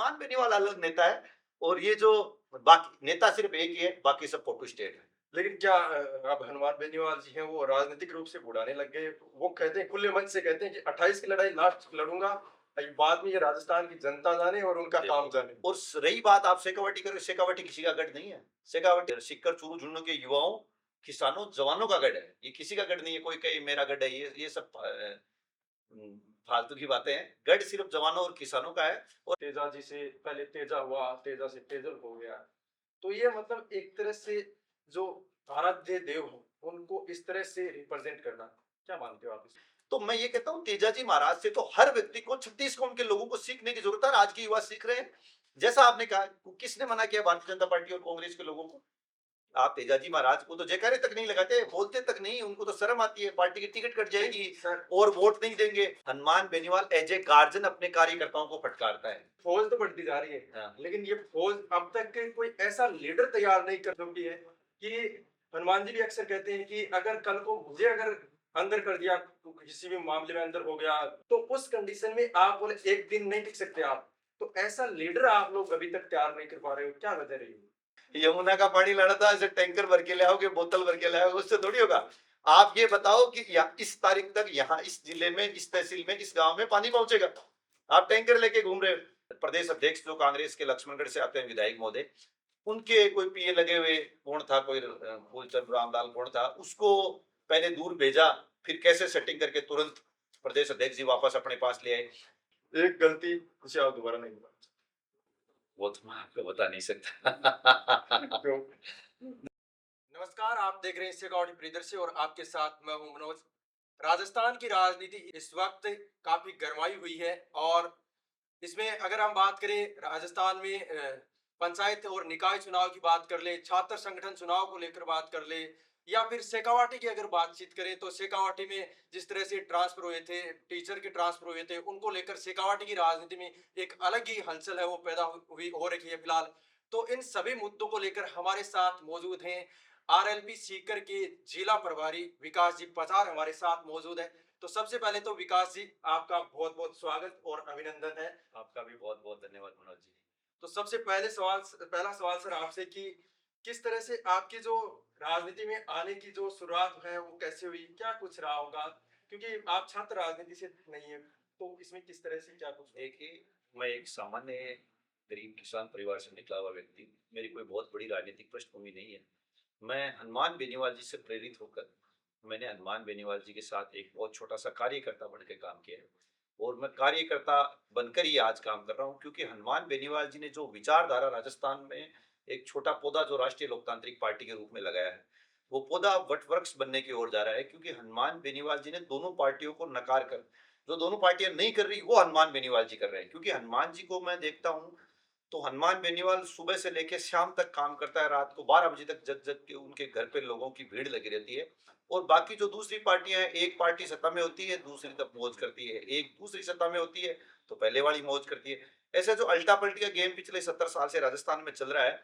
हनुमान बेनीवाल अलग नेता है और ये जो बाकी नेता सिर्फ एक ही है, बाकी सब फोटो स्टेट है। लेकिन क्या अब हनुमान बेनीवाल जी हैं वो राजनीतिक रूप से बुड़ाने लग गए। वो कहते हैं खुले मन से कहते हैं कि 28 की लड़ाई लास्ट लड़ूँगा। बाद में ये राजस्थान की जनता जाने और उनका काम देखो, जाने। और रही बात आप शेखावाटी कर, शेखावाटी किसी का गढ़ नहीं है। शेखावाटी सिक्कर चूरू झुन्नू के युवाओं, किसानों, जवानों का गढ़ है। ये किसी का गढ़ नहीं है। कोई कहे मेरा गढ़ है, ये सब फालतू की बातें हैं। गढ़ सिर्फ जवानों और किसानों का है। और तेजा जी से पहले तेजा हुआ, तेजा से तेजल हो गया। तो ये मतलब एक तरह से जो आराध्य देव हो, उनको इस तरह से रिप्रेजेंट करना, क्या मानते हो आप इसे? तो मैं ये कहता हूँ तेजाजी महाराज से तो हर व्यक्ति को, छत्तीस कोण के लोगों को सीखने की जरूरत है। आज के युवा सीख रहे हैं। जैसा आपने कहा, किसने मना किया भारतीय जनता पार्टी और कांग्रेस के लोगों को? आप तेजाजी महाराज को तो जयकारे तक नहीं लगाते, बोलते तक नहीं। उनको तो शर्म आती है, पार्टी की टिकट कट जाएगी सर, और वोट नहीं देंगे। Hanuman Beniwal as a guardian अपने कार्यकर्ताओं को फटकारता है। फौज तो बढ़ती जा रही है। हाँ। लेकिन ये फौज अब तक के कोई ऐसा लीडर तैयार नहीं कर सकी है कि हनुमान जी भी अक्सर कहते हैं कि अगर कल को मुझे अगर अंदर कर दिया, किसी भी मामले में अंदर हो गया, तो उस कंडीशन में आप बोले एक दिन नहीं टिक सकते आप। तो ऐसा लीडर आप लोग अभी तक तैयार नहीं कर पा रहे हो, क्या वजह रही है? यमुना का पानी लाना था, ऐसे टैंकर भर के ले आओगे, बोतल भर के ले आओगे, उससे थोड़ी होगा। आप ये बताओ कि इस तारीख तक यहाँ इस जिले में, इस तहसील में, इस गांव में पानी पहुंचेगा? आप टैंकर लेके घूम रहे हो। प्रदेश अध्यक्ष जो कांग्रेस के लक्ष्मणगढ़ से आते हैं, विधायक महोदय, उनके कोई पीए लगे हुए, कौन था, कोई फूलचंद रामलाल कौन था, उसको पहले दूर भेजा, फिर कैसे सेटिंग करके तुरंत प्रदेश अध्यक्ष जी वापस अपने पास ले आए। एक गलती जिसे आप दोबारा नहीं दोहरा वो तो मैं आपको बता नहीं सकता। सकते। क्यों? नमस्कार, आप देख रहे हैं शेखावाटी प्रियदर्शी और आपके साथ मैं हूं मनोज। राजस्थान की राजनीति इस वक्त काफी गरमाई हुई है और इसमें अगर हम बात करें राजस्थान में पंचायत और निकाय चुनाव की बात कर ले, छात्र संगठन चुनाव को लेकर बात कर ले, या फिर शेखावाटी की अगर बातचीत करें तो शेखावाटी में जिस तरह से ट्रांसफर हुए थे, टीचर के ट्रांसफर हुए थे, उनको लेकर शेखावाटी की राजनीति में एक अलग ही हलचल है वो पैदा हुई हो रही है फिलहाल। तो इन सभी मुद्दों को लेकर हमारे साथ मौजूद हैं आरएलपी सीकर के जिला प्रभारी विकास जी पचार हमारे साथ मौजूद है। तो सबसे पहले तो विकास जी, आपका बहुत बहुत स्वागत और अभिनंदन है। आपका भी बहुत बहुत धन्यवाद मनोज जी। तो सबसे पहला सवाल सर आपसे कि किस तरह से आपकी जो राजनीति में आने की जो शुरुआत है वो कैसे हुई, क्या कुछ रहा होगा, क्योंकि आप छात्र राजनीति से नहीं है, तो इसमें किस तरह से क्या कुछ हुआ? देखिए, मैं एक सामान्य गरीब किसान परिवार से निकला हुआ व्यक्ति हूँ। मेरी कोई बहुत बड़ी राजनीतिक पृष्ठभूमि नहीं है। मैं हनुमान बेनीवाल जी से प्रेरित होकर मैंने हनुमान बेनीवाल जी के साथ एक बहुत छोटा सा कार्यकर्ता बन के काम किया है। और मैं कार्यकर्ता बनकर ही आज काम कर रहा हूँ, क्योंकि हनुमान बेनीवाल जी ने जो विचारधारा राजस्थान में एक छोटा पौधा जो राष्ट्रीय लोकतांत्रिक पार्टी के रूप में लगाया है, वो पौधा अब वटवृक्ष बनने की ओर जा रहा है। क्योंकि हनुमान बेनीवाल जी ने दोनों पार्टियों को नकार कर, जो दोनों पार्टियां नहीं कर रही, वो हनुमान बेनीवाल जी कर रहे हैं। क्योंकि हनुमान जी को मैं देखता हूँ तो हनुमान बेनीवाल सुबह से लेकर शाम तक काम करता है। रात को 12 बजे तक जग जग के उनके घर पे लोगों की भीड़ लगी रहती है। और बाकी जो दूसरी पार्टियां हैं, एक पार्टी सत्ता में होती है, दूसरी तब मौज करती है, एक दूसरी सत्ता में होती है तो पहले वाली मौज करती है। ऐसे जो अल्टा पलटी का गेम पिछले 70 साल से राजस्थान में चल रहा है,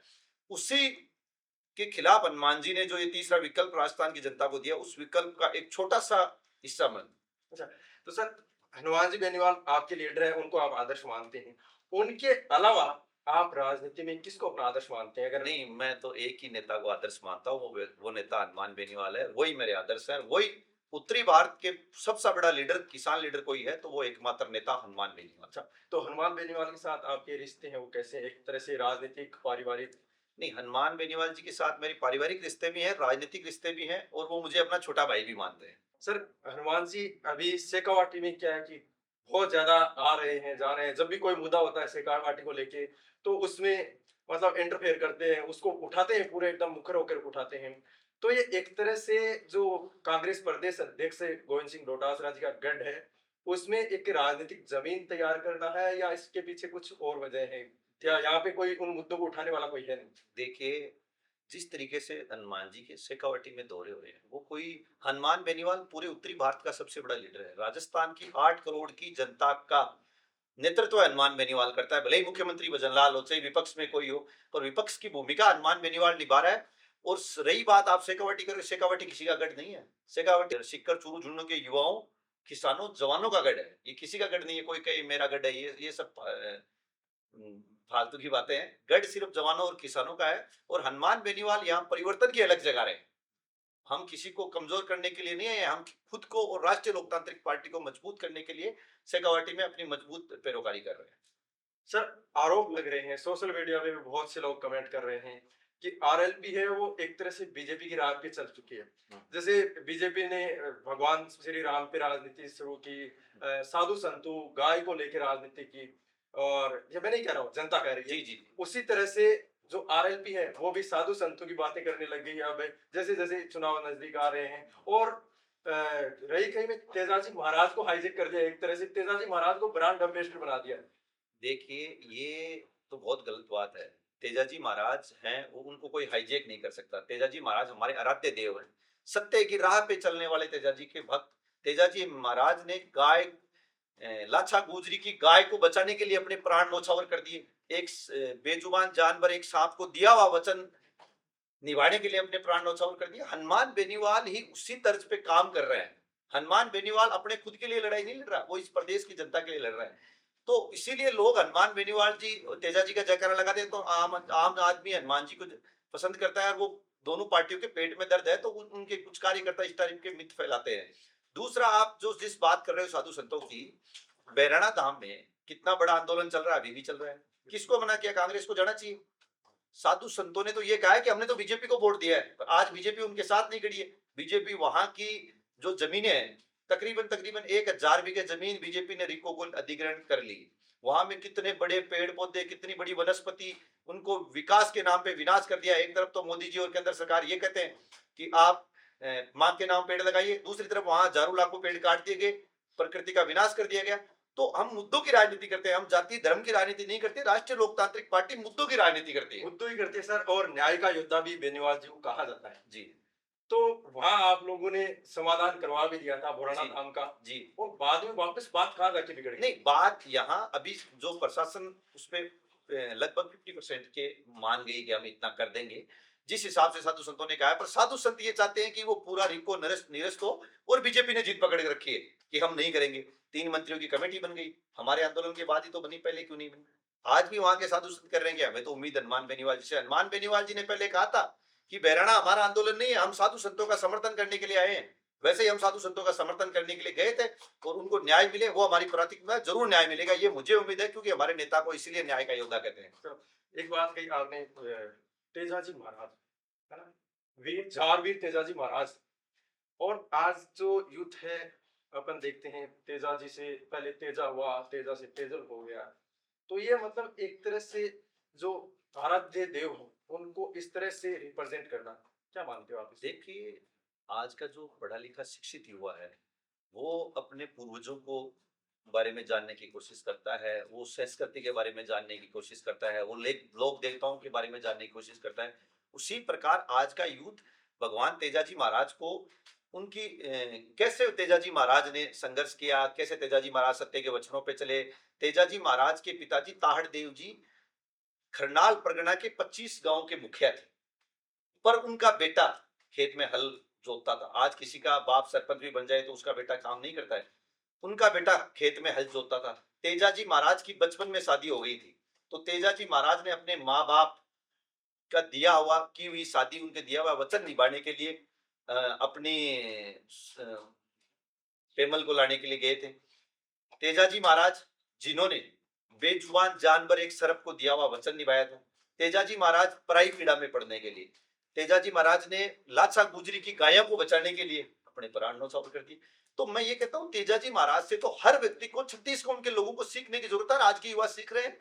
उसी के खिलाफ हनुमान जी ने जो ये तीसरा विकल्प राजस्थान की जनता को दिया, उस विकल्प का एक छोटा सा हिस्सा मैं। अच्छा, तो सर हनुमान जी बेनीवाल आपके लीडर हैं, उनको आप आदर्श मानते हैं। उनके अलावा आप राजनीति में किसको अपना आदर्श मानते हैं? अगर नहीं, मैं तो एक ही नेता को आदर्श मानता हूँ, वो नेता हनुमान बेनीवाल है। वही मेरे आदर्श है। वही उत्तरी भारत के सबसे बड़ा लीडर, किसान लीडर कोई है तो वो एकमात्र नेता हनुमान बेनीवाल। अच्छा, तो हनुमान बेनीवाल के साथ आपके रिश्ते हैं वो कैसे हैं? एक तरह से राजनीतिक, पारिवारिक? नहीं, हनुमान बेनीवाल जी के साथ मेरे पारिवारिक रिश्ते भी हैं, राजनीतिक रिश्ते भी हैं, और वो मुझे अपना छोटा भाई भी मानते हैं। सर हनुमान जी अभी शेखावाटी में क्या है कि बहुत ज़्यादा आ रहे हैं, जा रहे हैं। जब भी कोई मुद्दा होता है शेखावाटी को लेके, तो उसमें मतलब इंटरफेयर करते हैं, उसको उठाते हैं, पूरे एकदम मुखर होकर उठाते हैं। तो ये एक तरह से जो कांग्रेस प्रदेश अध्यक्ष गोविंद सिंह डोटासरा जी का गढ़ है, उसमें एक राजनीतिक ज़मीन तैयार करना है या इसके पीछे कुछ और वजह है? क्या यहाँ पे कोई उन मुद्दों को उठाने वाला कोई है नहीं? देखिए, जिस तरीके से हनुमान जी के शेखावाटी में दौरे हुए हैं, वो कोई, हनुमान बेनीवाल पूरे उत्तरी भारत का सबसे बड़ा लीडर है। राजस्थान की 8 करोड़ की जनता का नेतृत्व हनुमान बेनीवाल करता है। भले ही मुख्यमंत्री भजनलाल हो, चाहे विपक्ष में कोई हो, पर विपक्ष की भूमिका हनुमान बेनीवाल निभा रहा है। और रही बात आप शेखावाटी कर, शेखावाटी किसी का गढ़ नहीं है। शेखावाटी सिक्कर चूरू झुन्नू के युवाओं, किसानों, जवानों का गढ़ है। ये किसी का गढ़ नहीं है। कोई कहे मेरा गढ़ है, ये सब फालतू की बातें हैं। गढ़ सिर्फ जवानों और किसानों का है और हनुमान बेनीवाल यहाँ परिवर्तन की अलग जगह रहे। हम किसी को कमजोर करने के लिए नहीं है, हम खुद को और राष्ट्रीय लोकतांत्रिक पार्टी को मजबूत करने के लिए शेखावाटी में अपनी मजबूत पैरोकारी कर रहे हैं। सर, आरोप लग रहे हैं, सोशल मीडिया पे भी बहुत से लोग कमेंट कर रहे हैं कि आरएलपी है वो एक तरह से बीजेपी की राह पे चल चुकी है। जैसे बीजेपी ने भगवान श्री राम पे राजनीति शुरू की, साधु संतों गाय को लेकर राजनीति की, और ये मैं नहीं कह रहा हूँ, जनता कह रही है। जी जी उसी तरह से जो आरएलपी है वो भी साधु संतों की बातें करने लग गई है अब, जैसे जैसे चुनाव नजदीक आ रहे हैं। और रही कहीं में तेजाजी महाराज को हाईजेक कर दिया, एक तरह से तेजाजी महाराज को ब्रांड एम्बेसडर बना दिया। देखिए, ये तो बहुत गलत बात है। तेजाजी महाराज हैं, वो उनको कोई हाईजैक नहीं कर सकता। तेजाजी महाराज हमारे आराध्य देव हैं, सत्य की राह पे चलने वाले तेजाजी के भक्त। तेजाजी महाराज ने गाय लाछा गुजरी की गाय को बचाने के लिए अपने प्राण न्यौछावर कर दिए। एक बेजुबान जानवर, एक सांप को दिया हुआ वचन निभाने के लिए अपने प्राण न्यौछावर कर दिया। हनुमान बेनीवाल ही उसी तर्ज पे काम कर रहे हैं। हनुमान बेनीवाल अपने खुद के लिए लड़ाई नहीं लड़ रहा, वो इस प्रदेश की जनता के लिए लड़ रहा है। तो इसीलिए लोग हनुमान बेनीवाल जी, तेजा जी का जयकारा लगाते हैं, तो आम आम आदमी हनुमान जी को पसंद करता है। और वो दोनों पार्टियों के पेट में दर्द है तो उनके कुछ कार्यकर्ता इस टाइप के मिथ फैलाते हैं। दूसरा, आप जो जिस बात कर रहे हो साधु संतों की, बैराना धाम में कितना बड़ा आंदोलन चल रहा है, अभी भी चल रहा है। किसको मना किया? कांग्रेस को जाना चाहिए। साधु संतों ने तो ये कहा है कि हमने तो बीजेपी को वोट दिया है, पर आज बीजेपी उनके साथ नहीं खड़ी है। बीजेपी वहां की जो जमीनें हैं, तकरीबन तकरीबन 1000 बीघे जमीन बीजेपी ने रिको को अधिग्रहण कर ली। वहां में कितने बड़े पेड़ पौधे, कितनी बड़ी वनस्पति, उनको विकास के नाम पे विनाश कर दिया। एक तरफ तो मोदी जी और केंद्र सरकार ये कहते हैं कि आप मां के नाम पेड़ लगाइए, दूसरी तरफ वहां हजारों लाखों पेड़ काट दिए गए, प्रकृति का विनाश कर दिया गया। तो हम मुद्दों की राजनीति करते हैं, हम जाति धर्म की राजनीति नहीं करते। राष्ट्रीय लोकतांत्रिक पार्टी मुद्दों की राजनीति करती है। मुद्दों ही करते हैं सर, और न्याय का योद्धा भी बेनीवाल जी को कहा जाता है। जी तो वहां आप लोगों ने समाधान करवा भी दिया था भोलानाथ जी धाम का, जी। और बाद में वापस बात कहाँ जाके बिगड़ गई? नहीं, बात यहाँ अभी जो प्रशासन उसपे लगभग 50% के मान गई कि हम इतना कर देंगे, जिस हिसाब से साधु संतों ने कहा है। पर साधु संत ये चाहते हैं कि वो पूरा रिको निरस्त हो, और बीजेपी ने जीत पकड़ के रखी है कि हम नहीं करेंगे। 3 मंत्रियों की कमेटी बन गई, हमारे आंदोलन के बाद ही तो बनी, पहले क्यों नहीं बनी? आज भी वहां के साधु संत कर रहे हैं कि हमें तो उम्मीद हनुमान बेनीवाल जी से। हनुमान बेनीवाल जी ने पहले कहा था कि बहराना हमारा आंदोलन नहीं है, हम साधु संतों का समर्थन करने के लिए आए हैं। वैसे ही हम साधु संतों का समर्थन करने के लिए गए थे, और उनको न्याय मिले, वो हमारी प्राथमिकता है। जरूर न्याय मिलेगा, ये मुझे उम्मीद है, क्योंकि हमारे नेता को इसीलिए न्याय का योद्धा कहते हैं। तो एक बात कही आपने, तेजाजी महाराज, है ना, वीर चार वीर तेजाजी महाराज। और आज जो यूथ है, अपन देखते हैं तेजाजी से पहले तेजा हुआ, तेजा से तेजल हो गया। तो ये मतलब एक तरह से जो आराध्य देव हो उनको इस तरह से रिप्रेजेंट करना, क्या मानते हो आप इसे? देखिए, आज का जो पढ़ा लिखा शिक्षित युवा है, वो अपने पूर्वजों को बारे में जानने की कोशिश करता है, वो संस्कृति के बारे में जानने की कोशिश करता है, वो लोक देवताओं के बारे में जानने की कोशिश करता है। उसी प्रकार आज का यूथ भगवान तेजाजी महाराज को, उनकी कैसे तेजाजी महाराज ने संघर्ष किया, कैसे तेजाजी महाराज सत्य के वचनों पे चले। तेजाजी महाराज के पिताजी ताहड़ देव जी खरनाल परगना के 25 गांव के मुखिया थे, पर उनका बेटा खेत में हल जोतता था। आज किसी का बाप सरपंच भी बन जाए तो उसका बेटा काम नहीं करता है, उनका बेटा खेत में हल जोतता था। तेजाजी महाराज की बचपन में शादी हो गई थी, तो तेजाजी महाराज ने अपने माँ बाप का दिया हुआ की हुई शादी, उनके दिया हुआ वचन निभाने के लिए अपनी पेमल को लाने के लिए गए थे। तेजाजी महाराज, जिन्होंने बेजुबान जानवर एक सरप को दिया हुआ वचन निभाया था। तेजाजी महाराज पराई पीड़ा में पड़ने के लिए, तेजाजी महाराज ने लाछा गुजरी की गायों को बचाने के लिए अपने प्राण न्यौछावर कर दिए। तो मैं ये कहता हूँ, तेजाजी महाराज से तो हर व्यक्ति को, छत्तीसगढ़ के लोगों को सीखने की जरूरत है। आज के युवा सीख रहे हैं।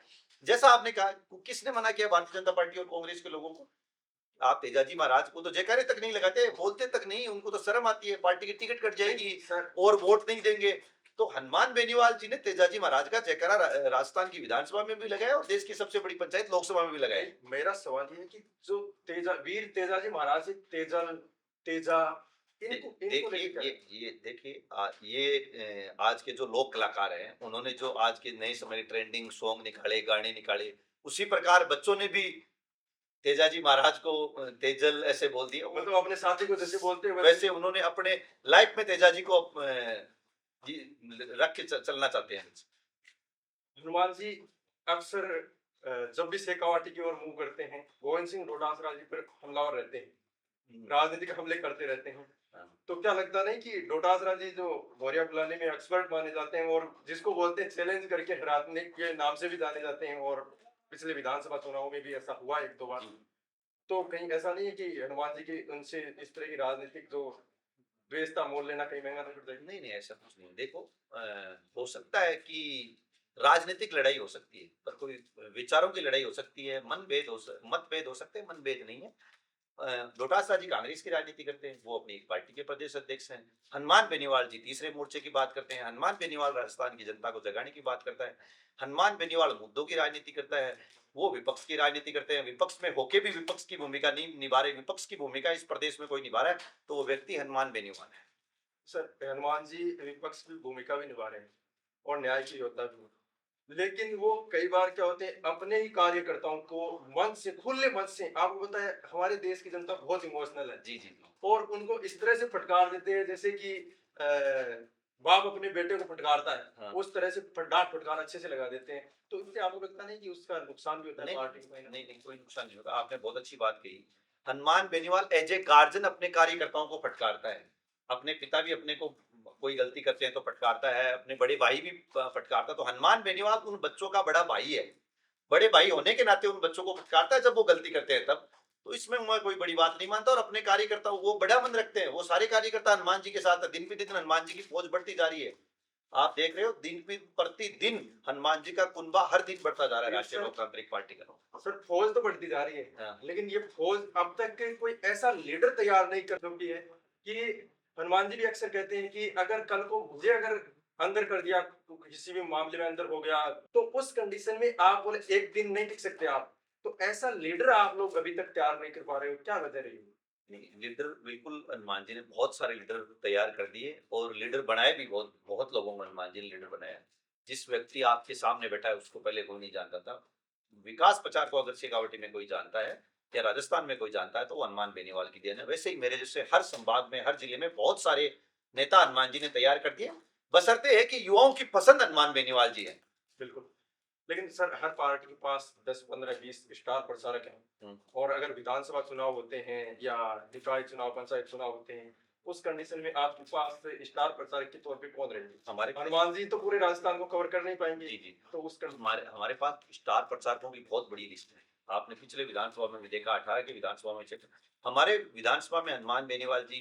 जैसा आपने कहा, किसने मना किया भारतीय जनता पार्टी और कांग्रेस के लोगों को? आप तेजाजी महाराज को तो जयकारे तक नहीं लगाते, बोलते तक नहीं, उनको तो शर्म आती है, पार्टी की टिकट कट जाएगी सर, और वोट नहीं देंगे। तो हनुमान बेनीवाल जी ने तेजाजी महाराज का जयकारा राजस्थान की विधानसभा में भी लगाया, और देश की सबसे बड़ी पंचायत लोकसभा में भी लगाया। मेरा सवाल ये है कि जो वीर तेजाजी महाराज से तेजल तेजा, इनको देखिए, लेकर ये देखिए, ये आज के जो लोक कलाकार हैं, उन्होंने जो आज के नए समय ट्रेंडिंग सॉन्ग निकाले, गाने निकाले, उसी प्रकार बच्चों ने भी तेजाजी महाराज को तेजल ऐसे बोल दिया। मतलब अपने साथी को जैसे बोलते हैं वैसे उन्होंने अपने लाइफ में तेजाजी को रख के चलना चाहते हैं। हनुमान जी अक्सर जब भी शेखावाटी की ओर मूव करते हैं, गोविंद सिंह डोटासरा जी पर हमलावर रहते हैं, राजनीतिक हमले करते रहते हैं। हाँ। तो क्या लगता नहीं कि डोटासरा जी जो बोरिया बुलाने में एक्सपर्ट माने जाते हैं और जिसको बोलते हैं चैलेंज करके हराने के नाम से भी जाने जाते हैं, और पिछले विधानसभा चुनाव में भी ऐसा हुआ एक दो बार, तो कहीं ऐसा नहीं है कि हनुमान जी की उनसे इस तरह की राजनीतिक जो द्वेष था मोल लेना कहीं महंगा नहीं पड़ जाएगा? नहीं, नहीं ऐसा कुछ नहीं है। देखो हो सकता है कि राजनीतिक लड़ाई हो सकती है, पर कोई विचारों की लड़ाई हो सकती है, मतभेद हो सकते हैं, मनभेद नहीं है। डोटासरा जी कांग्रेस की राजनीति करते हैं, वो अपनी पार्टी के प्रदेश अध्यक्ष हैं। हनुमान बेनीवाल जी तीसरे मोर्चे की बात करते हैं। हनुमान बेनीवाल राजस्थान की जनता को जगाने की बात करता है। हनुमान बेनीवाल मुद्दों की राजनीति करता है, वो विपक्ष की राजनीति करते हैं। विपक्ष में होके भी विपक्ष की भूमिका नहीं निभा रहे, विपक्ष की भूमिका इस प्रदेश में कोई निभा रहा है, तो वो व्यक्ति हनुमान बेनीवाल है। सर हनुमान जी विपक्ष की भूमिका भी निभा रहे हैं और न्याय की योद्धा भी हैं। लेकिन वो कई बार क्या होते हैं, अपने ही कार्यकर्ताओं को मन से, खुले मन से, आपको पता है हमारे देश की जनता बहुत इमोशनल है, जी, जी। और उनको इस तरह से फटकार देते हैं जैसे कि बाप अपने बेटे को फटकारता है, हाँ। उस तरह से डांट फटकार अच्छे से लगा देते हैं। तो इससे आपको लगता नहीं कि उसका नुकसान भी होता है नहीं, पार्टी को? नहीं, नहीं, कोई नुकसान नहीं होगा। आपने बहुत अच्छी बात कही। Hanuman Beniwal as a guardian अपने कार्यकर्ताओं को फटकारता है। अपने पिता भी अपने को कोई गलती करते हैं तो फटकारता है, अपने बड़े भाई भी फटकारता है। तो हनुमान बेनीवाल उन बच्चों का बड़ा भाई है। बड़े भाई होने के नाते उन बच्चों को फटकारता है जब वो गलती करते हैं तब। तो इसमें मैं कोई बड़ी बात नहीं मानता, और अपने कार्यकर्ता वो बड़ा मन रखते हैं। वो सारे कार्यकर्ता हनुमान जी के साथ है। दिन पे दिन हनुमान जी की फौज बढ़ती जा रही है। आप देख रहे हो दिन पे प्रतिदिन हनुमान जी का कुनबा हर दिन बढ़ता जा रहा है राष्ट्रीय लोकतांत्रिक पार्टी का। सर फौज तो बढ़ती जा रही है, हाँ। लेकिन ये फौज अब तक के कोई ऐसा लीडर तैयार नहीं कर चुकी है कि हनुमान जी भी अक्सर कहते हैं कि अगर कल को मुझे अगर अंदर कर दिया, तो किसी भी मामले में अंदर हो गया, तो उस कंडीशन में आप बोले एक दिन नहीं टिक सकते आप, तो ऐसा लीडर आप लोग अभी तक तैयार नहीं कर पा रहे हो, क्या वजह रही है? नहीं, लीडर बिल्कुल हनुमान जी ने बहुत सारे लीडर तैयार कर दिए, और लीडर बनाए भी बहुत बहुत लोगों को हनुमान जी ने लीडर बनाया। जिस व्यक्ति आपके सामने बैठा है उसको पहले कोई नहीं जानता था। विकास प्रचार को अगर शेखावाटी में कोई जानता है या राजस्थान में कोई जानता है तो वो हनुमान बेनीवाल की देन है। वैसे ही मेरे जैसे हर संभाग में, हर जिले में बहुत सारे नेता हनुमान जी ने तैयार कर दिए, बशर्ते है कि युवाओं की पसंद हनुमान बेनीवाल जी है। बिल्कुल। लेकिन सर हर पार्टी के पास 10, 15, 20 स्टार प्रचारक हैं, और अगर विधानसभा चुनाव होते हैं या निकाय चुनाव, पंचायत चुनाव होते हैं, उस कंडीशन में आपके पास स्टार प्रचारक के तौर पे कौन रहेंगे? हमारे हनुमान जी तो पूरे राजस्थान को कवर कर नहीं पाएंगे। जी, जी। तो उस हमारे हमारे पास स्टार प्रचारकों की बहुत बड़ी लिस्ट है। आपने पिछले विधानसभा में भी देखा, 18 की विधानसभा में चेक, हमारे विधानसभा में हनुमान बेनीवाल जी,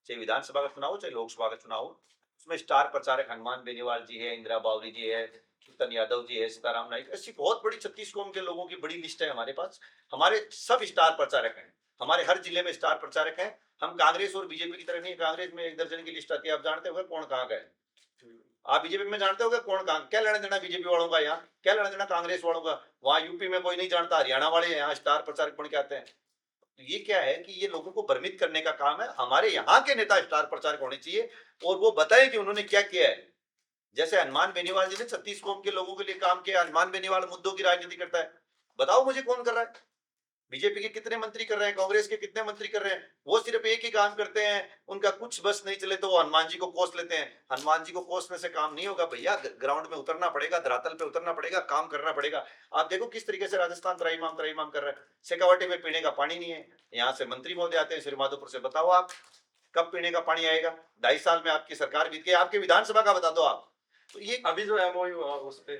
चाहे विधानसभा का चुनाव हो चाहे लोकसभा का चुनाव हो, उसमें स्टार प्रचारक हनुमान बेनीवाल जी है, इंदिरा बावरी जी है, कीर्तन यादव जी है, सीताराम नाइक, ऐसी बहुत बड़ी 36 कौम के लोगों की बड़ी लिस्ट है हमारे पास। हमारे सब स्टार प्रचारक हैं। हमारे हर जिले में स्टार प्रचारक हैं। हम कांग्रेस और बीजेपी की तरह नहीं है। कांग्रेस में 1 दर्जन की लिस्ट आती है, आप जानते हो कौन कहाँ का है। आप बीजेपी में जानते हो कौन कहाँ, क्या लेना देना बीजेपी वालों का, यहाँ क्या लेना देना कांग्रेस वालों का। वहां यूपी में कोई नहीं जानता, हरियाणा वाले यहाँ स्टार प्रचारक बन के आते हैं। तो ये क्या है कि ये लोगों को भ्रमित करने का काम है। हमारे यहाँ के नेता स्टार प्रचारक होने चाहिए और वो बताएं कि उन्होंने क्या किया है। जैसे हनुमान बेनीवाल जी ने 36 कौम के लोगों के लिए काम किया। हनुमान बेनीवाल मुद्दों की राजनीति करता है, बताओ मुझे कौन कर रहा है। बीजेपी के कितने मंत्री कर रहे हैं, कांग्रेस के कितने मंत्री कर रहे हैं। वो सिर्फ एक ही काम करते हैं, उनका कुछ बस नहीं चले तो वो हनुमान जी को कोस लेते हैं। हनुमान जी को कोसने से काम नहीं होगा भैया, ग्राउंड में उतरना पड़ेगा, धरातल पे उतरना पड़ेगा, काम करना पड़ेगा। आप देखो किस तरीके से राजस्थान त्राहिमाम कर रहा है। शेखावाटी में पीने का पानी नहीं है, यहाँ से मंत्री महोदय आते हैं श्रीमाधोपुर से, बताओ आप कब पीने का पानी आएगा। 2.5 साल में आपकी सरकार बीत गई, आपकी विधानसभा का बता दो आप। तो ये अभी जो एमओयू उस पे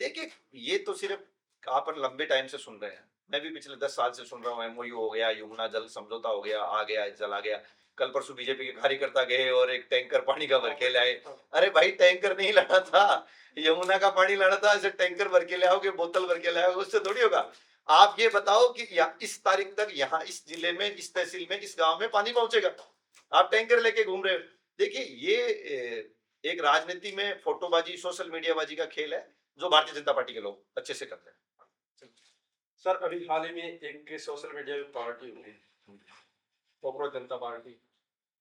देखिए, ये तो सिर्फ आप लंबे टाइम से सुन रहे हैं। मैं भी पिछले 10 साल से सुन रहा हूँ, एमओयू हो गया, यमुना जल समझौता हो गया, आ गया, चला गया। कल परसों बीजेपी के कार्यकर्ता गए और एक टैंकर पानी का भर के लाए। अरे भाई, टैंकर नहीं लाना था, यमुना का पानी लाना था। ऐसे टैंकर भर के ले आओगे, बोतल भर के ले आओगे, उससे थोड़ी होगा। आप ये बताओ कि इस तारीख तक यहाँ इस जिले में, इस तहसील में, इस गांव में पानी पहुंचेगा। आप टैंकर लेके घूम रहे हो। देखिए, ये एक राजनीति में फोटोबाजी, सोशल मीडिया बाजी का खेल है, जो भारतीय जनता पार्टी के लोग अच्छे से करते हैं। सर अभी हाल ही में एक सोशल मीडिया पे पार्टी हुई, पॉपुलर जनता पार्टी,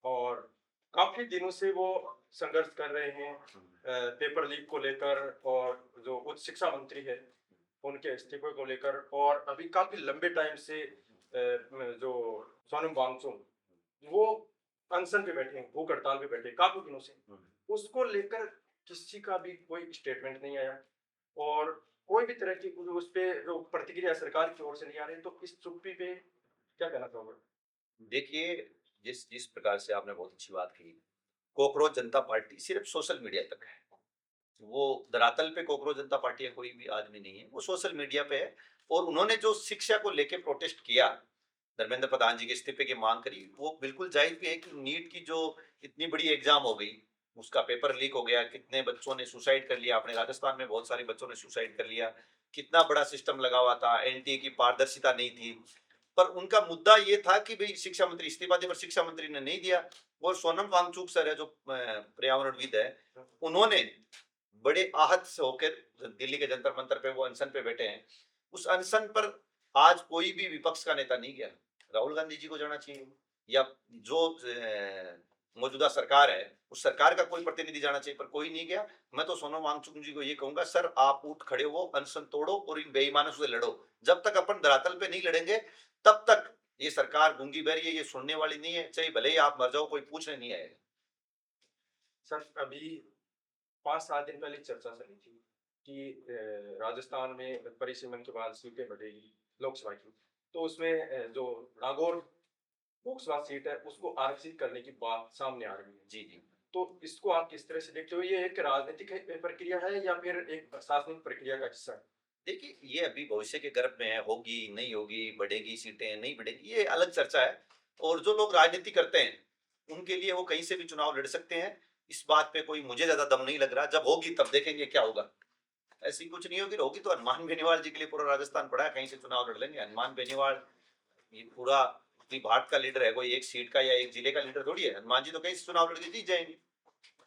और काफी दिनों से वो संघर्ष कर रहे हैं पेपर लीक को लेकर, और जो उच्च शिक्षा मंत्री है उनके इस्तीफे को लेकर, और अभी काफी लंबे टाइम से जो सोनम वांगचुक वो अनशन पे बैठे हैं, भूख हड़ताल पे बैठे हैं काफी दिनों से। उसको लेकर किसी का भी कोई स्टेटमेंट नहीं आया, और कोई भी तरह की उस पे जो प्रतिक्रिया सरकार की ओर से नहीं आ रही, तो इस चुप्पी पे क्या कहना चाहोगे? देखिए, जिस जिस प्रकार से आपने बहुत अच्छी बात कही, कॉकरोच जनता पार्टी सिर्फ़ सोशल मीडिया तक है। वो धरातल पे कॉकरोच जनता पार्टी का कोई भी आदमी नहीं है, वो सोशल मीडिया पे है। और उन्होंने जो शिक्षा को लेके प्रोटेस्ट किया, धर्मेंद्र प्रधान जी के इस्तीफे की मांग करी, वो बिल्कुल जायज़ भी है कि नीट की जो इतनी बड़ी एग्ज़ाम हो गई, उसका पेपर लीक हो गया, कितने बच्चों ने सुसाइड कर लिया, अपने राजस्थान में बहुत सारे बच्चों ने सुसाइड कर लिया, कितना बड़ा सिस्टम लगा हुआ था, एनटीए की पारदर्शिता नहीं थी। पर उनका मुद्दा ये था कि भई शिक्षा मंत्री इस्तीफा दे, पर शिक्षा मंत्री ने नहीं दिया। और सोनम वांगचुक सर है जो पर्यावरणविद है, उन्होंने बड़े आहत से होकर दिल्ली के जंतर मंतर पे वो अनशन पे बैठे हैं। उस अनशन पर आज कोई भी विपक्ष का नेता नहीं गया। राहुल गांधी जी को जाना चाहिए, या जो मौजूदा सरकार है उस सरकार का कोई प्रतिनिधि जाना चाहिए, पर कोई नहीं गया। मैं तो सोनम वांगचुक जी को ये कहूंगा, सर आप उठ खड़े हो, अनशन तोड़ो और इन बेईमानों से लड़ो। जब तक अपन धरातल पे नहीं लड़ेंगे तब तक ये सरकार गूंगी बहरी है, ये सुनने वाली नहीं है। चाहे भले ही आप मर जाओ, कोई पूछने नहीं आएगा। सर, अभी 5-7 दिन पहले चर्चा चली थी कि राजस्थान में परिसीमन के बाद सीटें बढ़ेगी लोकसभा की। तो उसमें जो नागौर लोकसभा सीट है उसको आरक्षित करने की बात सामने आ रही है। जी जी। तो इसको आप किस तरह से देखते हो? ये एक राजनीतिक प्रक्रिया है या फिर एक प्रशासनिक प्रक्रिया का हिस्सा है? देखिए, ये अभी भविष्य के गर्भ में है, होगी नहीं होगी, बढ़ेगी सीटें नहीं बढ़ेगी, ये अलग चर्चा है। और जो लोग राजनीति करते हैं उनके लिए वो कहीं से भी चुनाव लड़ सकते हैं। इस बात पे कोई मुझे ज्यादा दम नहीं लग रहा। जब होगी तब देखेंगे क्या होगा। ऐसी कुछ नहीं होगी, होगी तो हनुमान बेनीवाल जी के लिए पूरा राजस्थान पड़ा है, कहीं से चुनाव लड़ लेंगे। हनुमान बेनीवाल ये पूरा पूरी भारत का लीडर है, कोई एक सीट का या एक जिले का लीडर थोड़ी है। हनुमान जी तो कहीं से चुनाव लड़के जीत जाएंगे।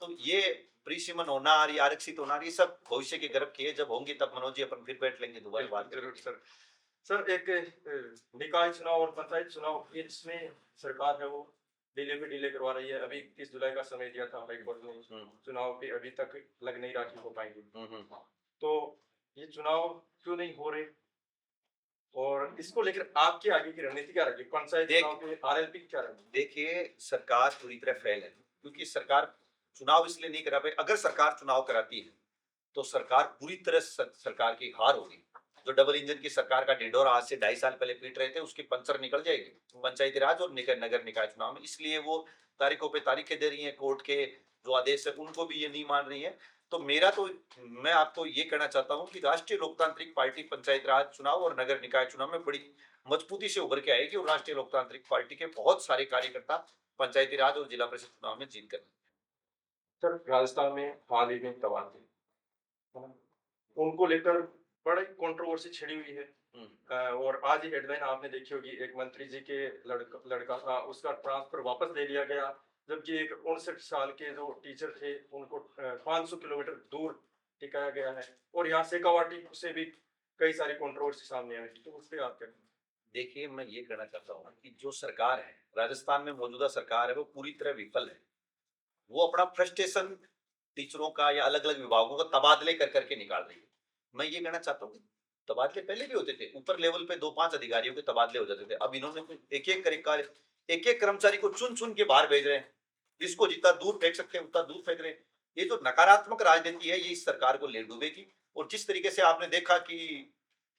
तो ये प्रीसिमन होनार, ये आरक्षित होनार, ये सब भविष्य के गर्भ की है। जब होंगी तब मनोज जी अपन फिर बैठ लेंगे, दोबारा बात जरूर करेंगे। सर। सर, एक निकाय चुनाव और पंचायत चुनाव, इसमें सरकार है वो डिले करवा रही है। अभी 30 जुलाई का समय दिया था हाई कोर्ट ने, चुनाव पे अभी तक लग नहीं रहा कि हो पाएंगे। तो ये चुनाव क्यों नहीं हो रहे, और इसको लेकर आपकी आगे की रणनीति क्या रहेगी? पंचायत चुनाव के आरएलपी क्या रहेगी? देखिए, सरकार पूरी तरह फेल है, क्योंकि सरकार चुनाव इसलिए नहीं करा पाई। अगर सरकार चुनाव कराती है तो सरकार पूरी तरह सरकार की हार होगी। जो डबल इंजन की सरकार का ढिंढोरा आज से 2.5 साल पहले पीट रहे थे, उसकी पंचर निकल जाएगी पंचायती राज और नगर निकाय चुनाव में। इसलिए वो तारीखों पे तारीखें दे रही हैं, कोर्ट के जो आदेश है उनको भी ये नहीं मान रही है। तो मैं आपको ये कहना चाहता हूँ कि राष्ट्रीय लोकतांत्रिक पार्टी पंचायत राज चुनाव और नगर निकाय चुनाव में बड़ी मजबूती से उभर के आएगी, और राष्ट्रीय लोकतांत्रिक पार्टी के बहुत सारे कार्यकर्ता पंचायती राज और जिला परिषद चुनाव में जीत कर। सर, राजस्थान में हाल ही में तबादले, है ना? उनको लेकर बड़ी कंट्रोवर्सी छिड़ी हुई है। और आज ही हेडलाइन आपने देखी होगी, एक मंत्री जी के लड़का था, उसका ट्रांसफर वापस ले लिया गया, जबकि एक 59 साल के जो टीचर थे उनको 500 किलोमीटर दूर टिकाया गया है। और यहाँ शेखावाटी से भी कई सारी कंट्रोवर्सी सामने आई, तो उस पर आप क्या कहें? देखिए, मैं ये कहना चाहता हूँ कि जो सरकार है, राजस्थान में मौजूदा सरकार है, वो पूरी तरह विफल है। वो अपना फ्रस्ट्रेशन टीचरों का या अलग अलग विभागों का तबादले कर करके निकाल रही है। मैं ये कहना चाहता हूँ कि तबादले पहले भी होते थे, ऊपर लेवल पे 2-5 अधिकारियों के तबादले हो जाते थे। अब इन्होंने एक एक कर्मचारी को चुन चुन के बाहर भेज रहे हैं। जिसको जितना दूर फेंक सकते हैं उतना दूर फेंक रहे हैं। ये जो नकारात्मक राजनीति है, ये इस सरकार को ले डूबेगी। और जिस तरीके से आपने देखा कि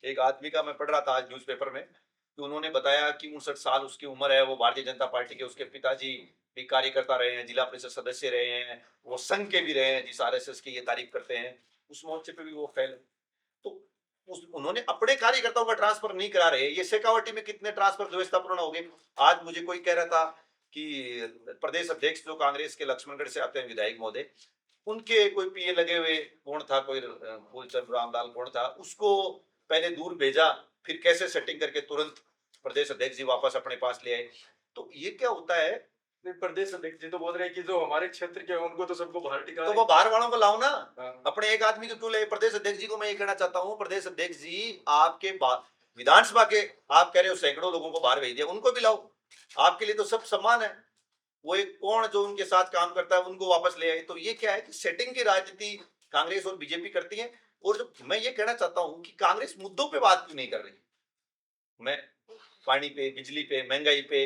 एक आदमी का मैं पढ़ रहा था आज न्यूज़पेपर में, कि उन्होंने बताया कि 59 साल उसकी उम्र है, वो भारतीय जनता पार्टी के, उसके पिताजी भी कार्यकर्ता रहे हैं, जिला परिषद सदस्य रहे हैं, वो संघ के भी रहे हैं जिस आरएसएस की ये तारीफ करते हैं, उस मोर्चे पे भी वो फेल। तो उन्होंने अपने कार्यकर्ताओं का ट्रांसफर नहीं करा रहे। ये शेखावाटी में कितने ट्रांसफर व्यवस्थापूर्ण हो गए। आज मुझे कोई कह रहा था कि प्रदेश अध्यक्ष जो कांग्रेस के लक्ष्मणगढ़ से आते हैं विधायक महोदय, उनके कोई पीए लगे हुए, कौन था, कोई फूलचंद रामलाल कौन था, उसको पहले दूर भेजा, फिर कैसे सेटिंग करके तुरंत प्रदेश अध्यक्ष जी वापस अपने पास ले आए। तो ये क्या होता है? प्रदेश अध्यक्ष जी तो बोल रहे हैं कि जो हमारे क्षेत्र के उनको तो सबको बाहर टिका तो वो बाहर वालों को लाओ ना, हाँ। अपने एक आदमी को क्यों ले? प्रदेश अध्यक्ष जी को मैं ये कहना चाहता हूँ, प्रदेश अध्यक्ष जी आपके विधानसभा के, आप कह रहे हो सैकड़ों लोगों को बाहर भेज दिया, उनको भी लाओ। आपके लिए तो सब समान है। वो एक कौन जो उनके साथ काम करता है उनको वापस ले आए। तो ये क्या है कि सेटिंग की राजनीति कांग्रेस और बीजेपी करती है। और जो मैं ये कहना चाहता हूँ कि कांग्रेस मुद्दों पे बात क्यों नहीं कर रही? मैं पानी पे, बिजली पे, महंगाई पे,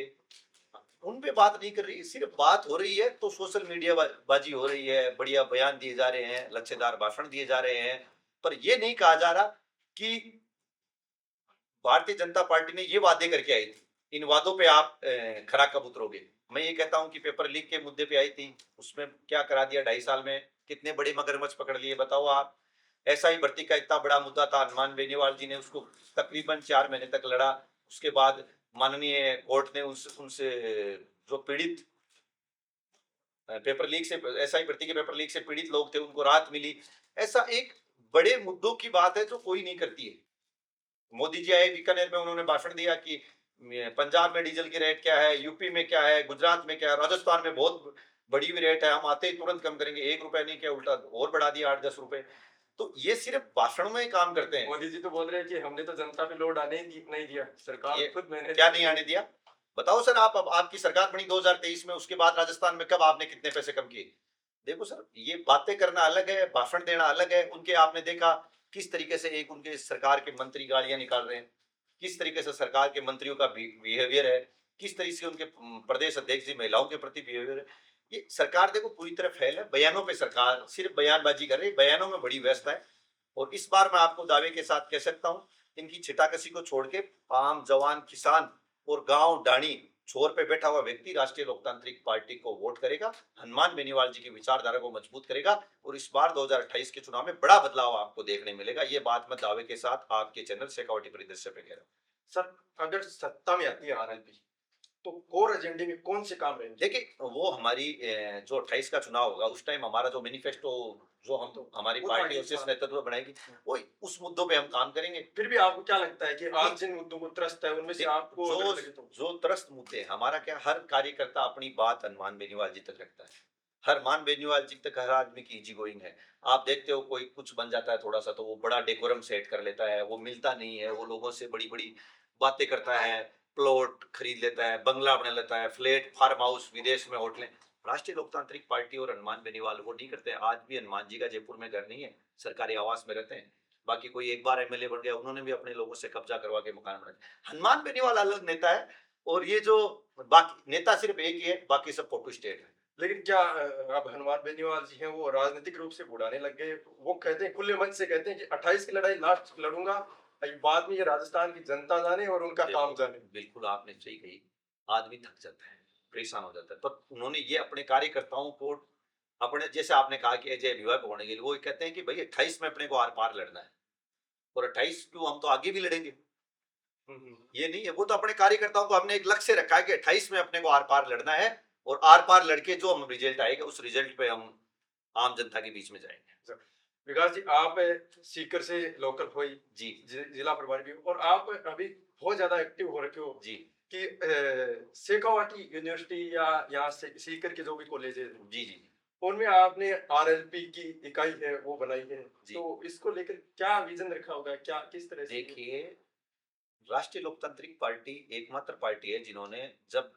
उन पे बात नहीं कर रही। सिर्फ बात हो रही है तो सोशल मीडिया बाजी हो रही है, बढ़िया बयान दिए जा रहे हैं, लच्छेदार भाषण दिए जा रहे हैं, पर ये नहीं कहा जा रहा कि भारतीय जनता पार्टी ने ये वादे करके आई थी, इन वादों पे आप खरा कब उतरोगे? मैं ये कहता हूँ कि पेपर लीक के मुद्दे पे आई थी, उसमें क्या करा दिया 2.5 साल में, कितने बड़े मगरमच्छ पकड़ लिए बताओ आप। एसआई भर्ती का इतना बड़ा मुद्दा था, हनुमान बेनीवाल जी ने उसको तकरीबन 4 महीने तक लड़ा। उसके बाद माननीय कोर्ट ने उनसे जो पीड़ित पेपर लीक से एसआई भर्ती के पेपर लीक से पीड़ित लोग थे, उनको राहत मिली। ऐसा एक बड़े मुद्दों की बात है जो कोई नहीं करती है। मोदी जी आए बीकानेर में, उन्होंने भाषण दिया कि पंजाब में डीजल की रेट क्या है, यूपी में क्या है, गुजरात में क्या है, राजस्थान में बहुत बढ़ी हुई रेट है, हम आते ही तुरंत कम करेंगे। 1 रुपए नहीं क्या, उल्टा और बढ़ा दिया 8-10 रुपए। तो ये सिर्फ भाषण में ही काम करते हैं। मोदी जी तो बोल रहे हैं कि हमने तो जनता पे लोड आने ही नहीं दिया, सरकार ये खुद मैंने क्या नहीं आने दिया? बताओ सर, आप अब आपकी सरकार बनी 2023 में, उसके बाद राजस्थान में कब आपने कितने पैसे कम किए? देखो सर, ये बातें करना अलग है, भाषण देना अलग है। उनके आपने देखा किस तरीके से एक उनके सरकार के मंत्री गालियां निकाल रहे हैं, किस तरीके से सरकार के मंत्रियों का बिहेवियर है, किस तरीके से उनके प्रदेश अध्यक्ष जी महिलाओं के प्रति बिहेवियर है। ये सरकार देखो पूरी तरह फेल है, बयानों पे सरकार सिर्फ बयानबाजी कर रही है, बयानों में बड़ी व्यस्त है। और इस बार मैं आपको दावे के साथ कह सकता हूँ, इनकी छिटाकशी को छोड़ के आम जवान किसान और गांव डाणी छोर पे बैठा हुआ व्यक्ति राष्ट्रीय लोकतांत्रिक पार्टी को वोट करेगा, हनुमान बेनीवाल जी की विचारधारा को मजबूत करेगा और इस बार 2028 के चुनाव में बड़ा बदलाव आपको देखने मिलेगा। ये बात मैं दावे के साथ आपके चैनल शेखावटी परिदृश्य पे कह रहा हूँ। सर अगर सत्ता में आती है आरएलपी तो कोर एजेंडे में कौन से काम रहेंगे? देखिए, वो हमारी जो 28 का चुनाव होगा उस टाइम हमारा जो मैनिफेस्टो, जो हम तो हमारी वो तो पार्टी आगे और शीर्ष हाँ। नेतृत्व बनाएगी, वो उस मुद्दों पे हम काम करेंगे। फिर भी आपको क्या लगता है कि आज जिन मुद्दों को त्रस्त है उनमें से आपको जो अगर लगे तो जो त्रस्त मुद्दे हैं, हमारा क्या, हर कार्यकर्ता अपनी बात हनुमान बेनीवाल जी तक रखता है। हनुमान बेनीवाल जी तक हर आदमी की इजी गोइंग है। आप देखते हो कोई कुछ बन जाता है थोड़ा सा तो वो बड़ा डेकोरम सेट कर लेता है, वो मिलता नहीं है, वो लोगों से बड़ी बड़ी बातें करता है, प्लॉट खरीद लेता है, बंगला बना लेता है, फ्लैट फार्म हाउस विदेश में होटलें। राष्ट्रीय लोकतांत्रिक पार्टी और हनुमान बेनीवाल वो नहीं करते हैं। आज भी हनुमान जी का जयपुर में घर नहीं है, सरकारी आवास में रहते हैं। बाकी कोई एक बार एमएलए बन गया, उन्होंने भी अपने लोगों से कब्जा करवा के मकान बनाए। हनुमान बेनीवाल अलग नेता है और ये जो बाकी नेता सिर्फ एक ही है, बाकी सब फोटो स्टेट है। लेकिन क्या अब हनुमान बेनीवाल जी हैं वो राजनीतिक रूप से बुढ़ाने लग गए? वो कहते हैं, खुले मन से कहते हैं कि 28 की लड़ाई लास्ट लड़ूंगा, बाद में ये राजस्थान की जनता जाने और उनका काम जाने। बिल्कुल आपने सही कही। आदमी थक जाता है, परेशान हो जाता है, पर उन्होंने ये अपने कार्यकर्ताओं को अपने, जैसे आपने कहा कि अजय विवाह को होने के लिए, वो कहते हैं कि भाई 28 में अपने को आर पार लड़ना है और 28 क्यों, हम तो आगे भी लड़ेंगे। ये नहीं है, वो तो अपने कार्यकर्ताओं को हमने एक लक्ष्य रखा है कि 28 में अपने को आर पार लड़ना है और आर पार लड़के जो हम रिजल्ट आएगा उस रिजल्ट पे हम आम जनता के बीच में जाएंगे। विकास जी, आप सीकर से लोकल हुई जी जिला प्रभारी भी हो और आप अभी बहुत ज्यादा एक्टिव हो रखे हो जी कि शेखावाटी यूनिवर्सिटी या यहाँ से सीकर के जो भी कॉलेज है जी जी उनमें आपने आरएलपी की इकाई है वो बनाई है, जी। तो इसको लेकर क्या विजन रखा होगा, क्या किस तरह से? देखिए, राष्ट्रीय लोकतांत्रिक पार्टी एकमात्र पार्टी है जिन्होंने जब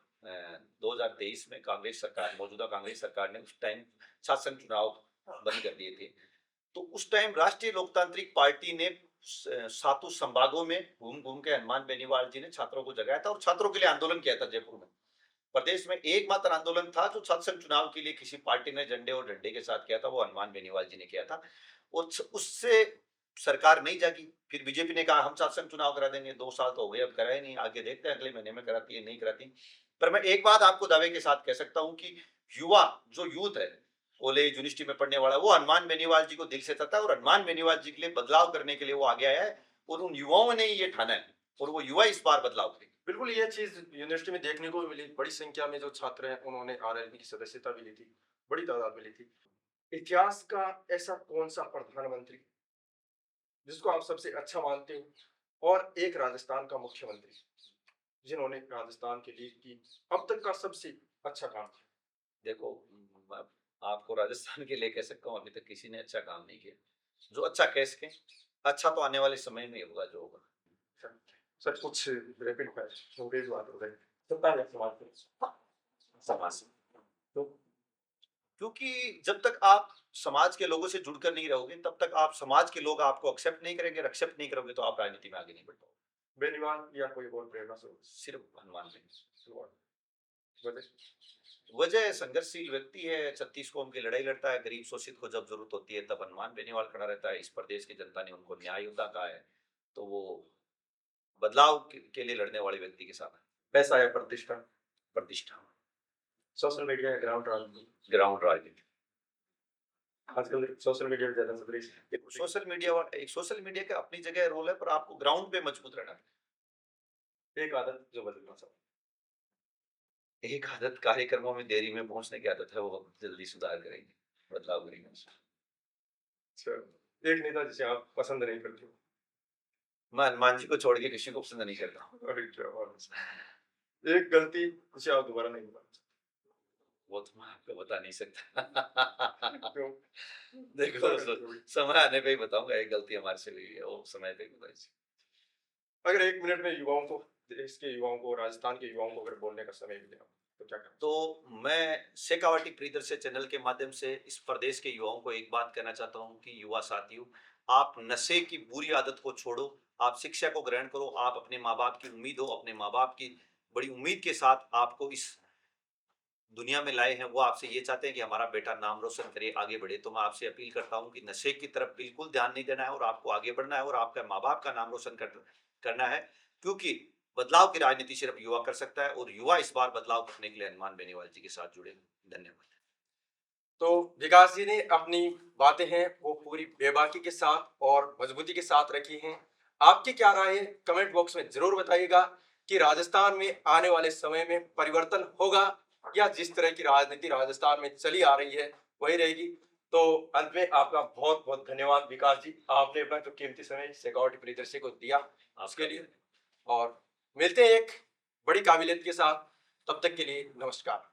2023 में कांग्रेस सरकार, मौजूदा कांग्रेस सरकार ने उस टाइम छात्र संघ चुनाव बंद कर दिए थे, तो उस टाइम राष्ट्रीय लोकतांत्रिक पार्टी ने सातों संभागों में घूम घूम के हनुमान बेनीवाल जी ने छात्रों को जगाया था और छात्रों के लिए आंदोलन किया था जयपुर में। प्रदेश में एकमात्र आंदोलन था जो छात्र संघ चुनाव के लिए किसी पार्टी ने झंडे और डंडे के साथ किया था, वो हनुमान बेनीवाल जी ने किया था। और उससे सरकार नहीं जागी। फिर बीजेपी ने कहा हम छात्र संघ चुनाव करा देंगे, 2 साल तो हो गए, अब कराए नहीं, आगे देखते हैं अगले महीने में कराती है नहीं कराती। पर मैं एक बात आपको दावे के साथ कह सकता हूँ कि युवा, जो यूथ है, कॉलेज यूनिवर्सिटी में पढ़ने वाला, वो हनुमान बेनीवाल जी को दिल से चाहता है और हनुमान बेनीवाल जी के लिए बदलाव करने के लिए वो आगे आया है और उन युवाओं ने ये ठाना है और वो युवा इस बार बदलाव करेंगे। बिल्कुल, ये चीज यूनिवर्सिटी में देखने को मिली, बड़ी संख्या में जो छात्र हैं उन्होंने आरएलपी की सदस्यता भी ली थी, बड़ी तादाद में ली थी। इतिहास का ऐसा कौन सा प्रधानमंत्री जिसको आप सबसे अच्छा मानते हो और एक राजस्थान का मुख्यमंत्री जिन्होंने राजस्थान के लिए की अब तक का सबसे अच्छा काम किया? देखो, अब आपको राजस्थान के लिए कह सकता हूँ, अभी तक किसी ने अच्छा काम नहीं किया। जो अच्छा कह सके, अच्छा तो आने वाले समय में होगा जो होगा। सर सर, कुछ रैपिड फायर अंग्रेज बात हो गई, सत्ता या समाज में? समाज में। तो क्योंकि जब तक आप समाज के लोगों से जुड़कर नहीं रहोगे, तब तक आप समाज के लोग आपको एक्सेप्ट नहीं करेंगे, एक्सेप्ट नहीं करोगे तो आप राजनीति में आगे नहीं बढ़ पाओगे। बेनीवाल या कोई और प्रेरणा स्रोत? सिर्फ हनुमान सिंह। वजह? वजह संघर्षशील व्यक्ति है, 36 कौम की लड़ाई लड़ता है, गरीब शोषित को जब जरूरत होती है तब हनुमान बेनीवाल खड़ा रहता है। इस प्रदेश की जनता ने उनको न्याय योद्धा कहा है तो वो बदलाव के लिए लड़ने वाले व्यक्ति के साथ है। पैसा या प्रतिष्ठा, प्रतिष्ठा, सोशल मीडिया या ग्राउंड राजनीति। ग्राउंड राजनीति। आजकल सोशल मीडिया ज्यादा चल रही है। देखो सोशल मीडिया का अपनी जगह रोल है, पर आपको ग्राउंड पे मजबूत रहना है। एक आदत जो बदलना चाहूँ। एक आदत कार्यक्रमों में देरी में पहुंचने की आदत है, वो हम जल्दी सुधार करेंगे, बदलाव करेंगे उसमें। अच्छा, एक नेता जिसे आप पसंद नहीं करते हो। मैं हनुमान जी को छोड़ के किसी को पसंद नहीं करता हूँ। अरे क्या बात है। एक गलती जिसे आप दोबारा नहीं दोहराना वो तो मैं आपको बता नहीं सकता। चाहते। क्यों? देखो समय आने पे ही बताऊंगा, एक गलती हमारे से हुई है, वो समय पे ही बताइए। अगर 1 मिनट में युवाओं को, देश के युवाओं को, राजस्थान के युवाओं को अगर बोलने का समय मिले तो क्या करें? तो मैं शेखावाटी प्रियदर्शी चैनल के माध्यम से इस प्रदेश के युवाओं को एक बात कहना चाहता हूँ कि युवा साथियों, आप नशे की बुरी आदत को छोड़ो, आप शिक्षा को ग्रहण करो, आप अपने माँ बाप की उम्मीद हो, अपने माँ बाप की बड़ी उम्मीद के साथ आपको इस दुनिया में लाए हैं, वो आपसे ये चाहते हैं कि हमारा बेटा नाम रोशन करे, आगे बढ़े। तो मैं आपसे अपील करता हूँ कि नशे की तरफ बिल्कुल ध्यान नहीं देना है और आपको आगे बढ़ना है और आपका माँ बाप का नाम रोशन करना है, क्योंकि बदलाव की राजनीति सिर्फ युवा कर सकता है और युवा इस बार बदलाव करने के लिए हनुमान बेनीवाल जी के साथ जुड़े। धन्यवाद। तो विकास जी ने अपनी बातें हैं वो पूरी बेबाकी के साथ और मजबूती के साथ रखी हैं। आपकी क्या राय है कमेंट बॉक्स में जरूर बताइएगा कि राजस्थान में आने वाले समय में परिवर्तन होगा या जिस तरह की राजनीति राजस्थान में चली आ रही है वही रहेगी। तो अंत में आपका बहुत बहुत धन्यवाद विकास जी, आपने अपना जो कीमती समय शेखावाटी प्रियदर्शी को दिया उसके लिए। और मिलते हैं एक बड़ी काबिलियत के साथ, तब तक के लिए नमस्कार।